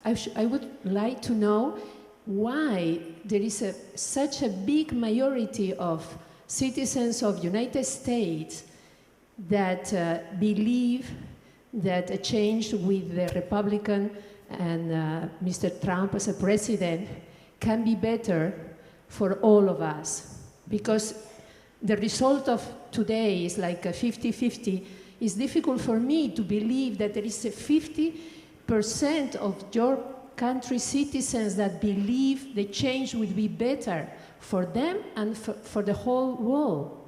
I would like to know why there is such a big majority of citizens of United States that believe that a change with the Republican and Mr. Trump as a president can be better for all of us. Because the result of today is like a 50-50. It's difficult for me to believe that there is a 50% of your country's citizens that believe the change will be better for them and for the whole world.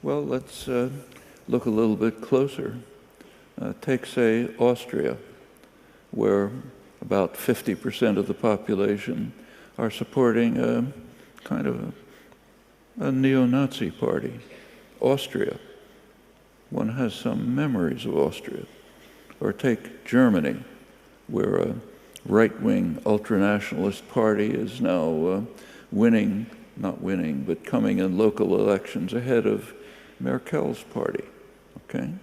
Well, let's look a little bit closer. Take, say, Austria, where about 50% of the population are supporting a kind of a neo-Nazi party. Austria. One has some memories of Austria. Or take Germany, where a right-wing ultranationalist party is now winning, not winning, but coming in local elections ahead of Merkel's party, okay?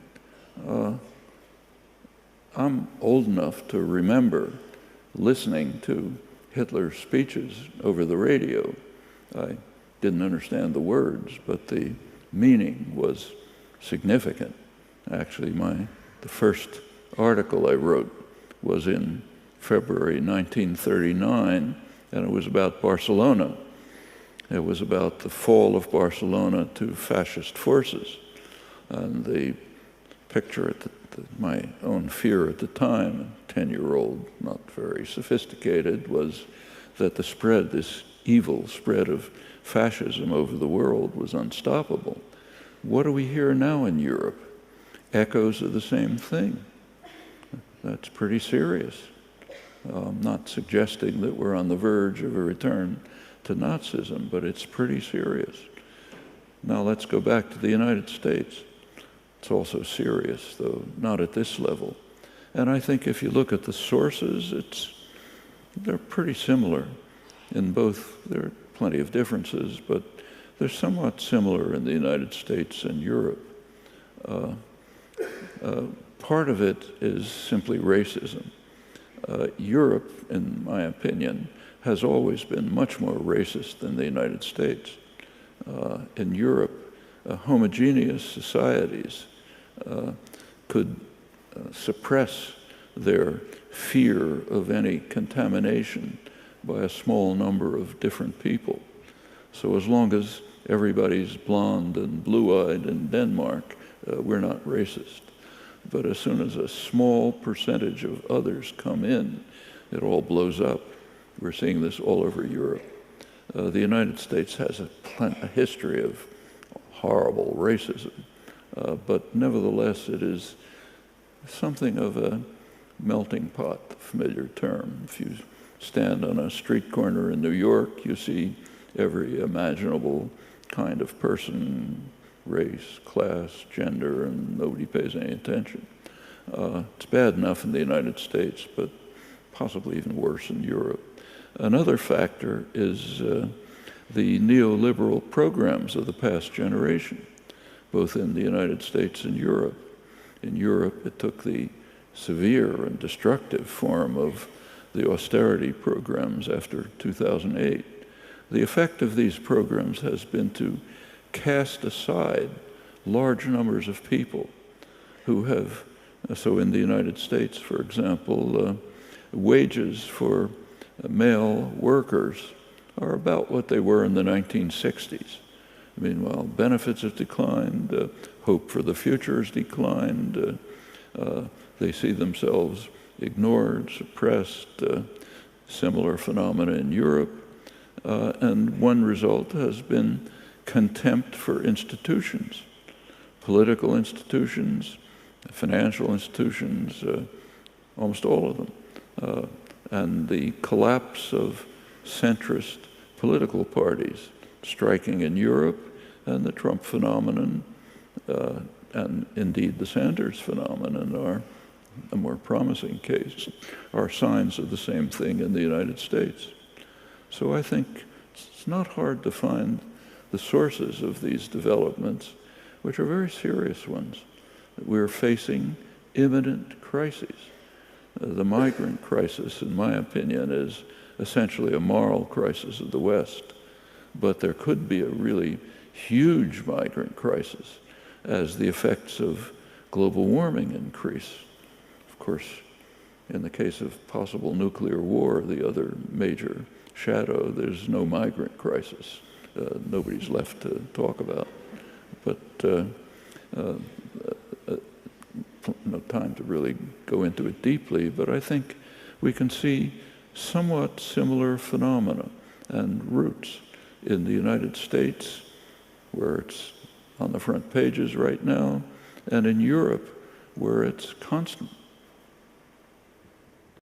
I'm old enough to remember listening to Hitler's speeches over the radio. I didn't understand the words, but the meaning was significant. Actually, the first article I wrote was in February 1939, and it was about Barcelona. It was about the fall of Barcelona to fascist forces. And the picture my own fear at the time, a 10-year-old, not very sophisticated, was that this evil spread of fascism over the world was unstoppable. What do we hear now in Europe? Echoes of the same thing. That's pretty serious. I'm not suggesting that we're on the verge of a return to Nazism, but it's pretty serious. Now let's go back to the United States. It's also serious, though not at this level. And I think if you look at the sources, they're pretty similar in both. There are plenty of differences, but they're somewhat similar in the United States and Europe. Part of it is simply racism. Europe, in my opinion, has always been much more racist than the United States. In Europe, homogeneous societies could suppress their fear of any contamination by a small number of different people. So as long as everybody's blonde and blue-eyed in Denmark, we're not racist. But as soon as a small percentage of others come in, it all blows up. We're seeing this all over Europe. The United States has a history of horrible racism, but nevertheless it is something of a melting pot, a familiar term. If you stand on a street corner in New York, you see every imaginable kind of person, race, class, gender, and nobody pays any attention. It's bad enough in the United States, but possibly even worse in Europe. Another factor is the neoliberal programs of the past generation, both in the United States and Europe. In Europe, it took the severe and destructive form of the austerity programs after 2008. The effect of these programs has been to cast aside large numbers of people who have, so in the United States, for example, wages for male workers are about what they were in the 1960s. Meanwhile, benefits have declined, hope for the future has declined, they see themselves ignored, suppressed, similar phenomena in Europe, and one result has been contempt for institutions, political institutions, financial institutions, almost all of them, and the collapse of centrist political parties, striking in Europe, and the Trump phenomenon, and indeed the Sanders phenomenon are a more promising case, are signs of the same thing in the United States. So I think it's not hard to find the sources of these developments, which are very serious ones. We're facing imminent crises. The migrant crisis, in my opinion, is essentially a moral crisis of the West. But there could be a really huge migrant crisis as the effects of global warming increase. Of course, in the case of possible nuclear war, the other major shadow, there's no migrant crisis. Nobody's left to talk about. But no time to really go into it deeply, but I think we can see somewhat similar phenomena and roots in the United States, where it's on the front pages right now, and in Europe, where it's constant.